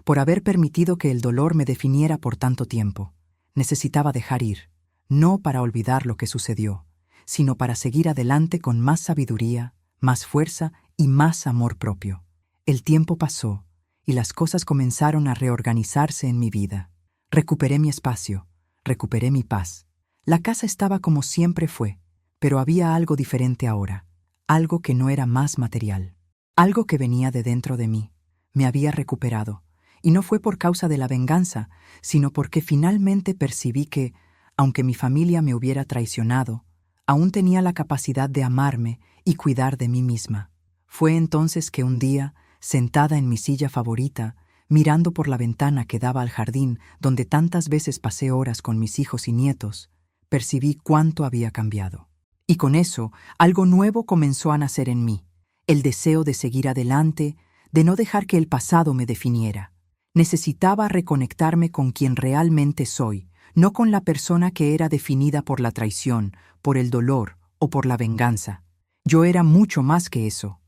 por haber permitido que el dolor me definiera por tanto tiempo. Necesitaba dejar ir, no para olvidar lo que sucedió, sino para seguir adelante con más sabiduría, más fuerza y más amor propio. El tiempo pasó y las cosas comenzaron a reorganizarse en mi vida. Recuperé mi espacio, recuperé mi paz. La casa estaba como siempre fue, pero había algo diferente ahora, algo que no era más material, algo que venía de dentro de mí. Me había recuperado, y no fue por causa de la venganza, sino porque finalmente percibí que, aunque mi familia me hubiera traicionado, aún tenía la capacidad de amarme y cuidar de mí misma. Fue entonces que un día, sentada en mi silla favorita, mirando por la ventana que daba al jardín donde tantas veces pasé horas con mis hijos y nietos, percibí cuánto había cambiado. Y con eso, algo nuevo comenzó a nacer en mí, el deseo de seguir adelante, de no dejar que el pasado me definiera. Necesitaba reconectarme con quien realmente soy, no con la persona que era definida por la traición, por el dolor o por la venganza. Yo era mucho más que eso.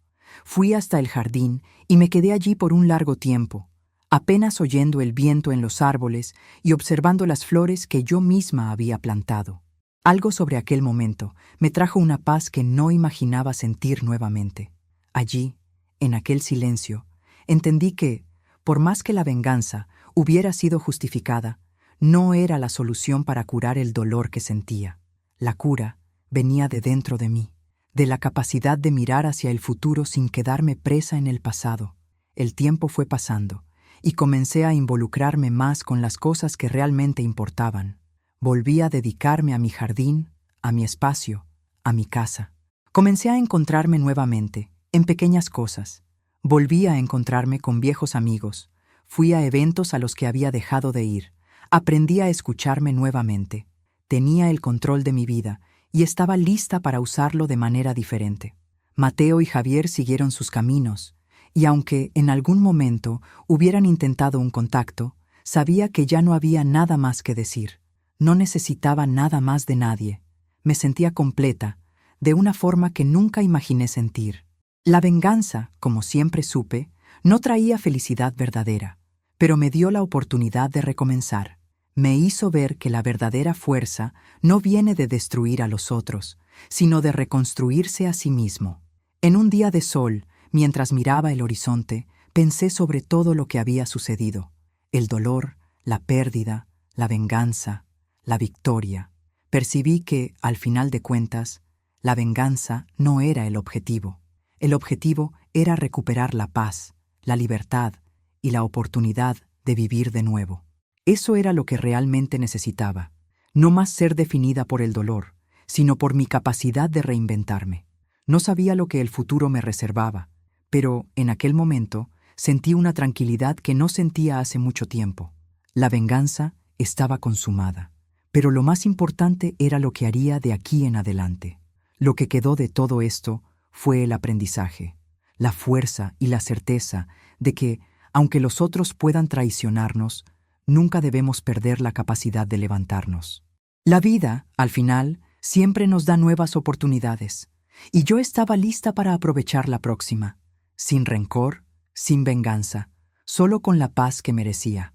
Fui hasta el jardín y me quedé allí por un largo tiempo, apenas oyendo el viento en los árboles y observando las flores que yo misma había plantado. Algo sobre aquel momento me trajo una paz que no imaginaba sentir nuevamente. Allí, en aquel silencio, entendí que, por más que la venganza hubiera sido justificada, no era la solución para curar el dolor que sentía. La cura venía de dentro de mí, de la capacidad de mirar hacia el futuro sin quedarme presa en el pasado. El tiempo fue pasando, y comencé a involucrarme más con las cosas que realmente importaban. Volví a dedicarme a mi jardín, a mi espacio, a mi casa. Comencé a encontrarme nuevamente, en pequeñas cosas. Volví a encontrarme con viejos amigos. Fui a eventos a los que había dejado de ir. Aprendí a escucharme nuevamente. Tenía el control de mi vida y estaba lista para usarlo de manera diferente. Mateo y Javier siguieron sus caminos, y aunque en algún momento hubieran intentado un contacto, sabía que ya no había nada más que decir. No necesitaba nada más de nadie. Me sentía completa, de una forma que nunca imaginé sentir. La venganza, como siempre supe, no traía felicidad verdadera, pero me dio la oportunidad de recomenzar. Me hizo ver que la verdadera fuerza no viene de destruir a los otros, sino de reconstruirse a sí mismo. En un día de sol, mientras miraba el horizonte, pensé sobre todo lo que había sucedido: el dolor, la pérdida, la venganza, la victoria. Percibí que, al final de cuentas, la venganza no era el objetivo. El objetivo era recuperar la paz, la libertad y la oportunidad de vivir de nuevo. Eso era lo que realmente necesitaba. No más ser definida por el dolor, sino por mi capacidad de reinventarme. No sabía lo que el futuro me reservaba, pero en aquel momento sentí una tranquilidad que no sentía hace mucho tiempo. La venganza estaba consumada, pero lo más importante era lo que haría de aquí en adelante. Lo que quedó de todo esto fue el aprendizaje, la fuerza y la certeza de que, aunque los otros puedan traicionarnos, nunca debemos perder la capacidad de levantarnos. La vida, al final, siempre nos da nuevas oportunidades, y yo estaba lista para aprovechar la próxima, sin rencor, sin venganza, solo con la paz que merecía.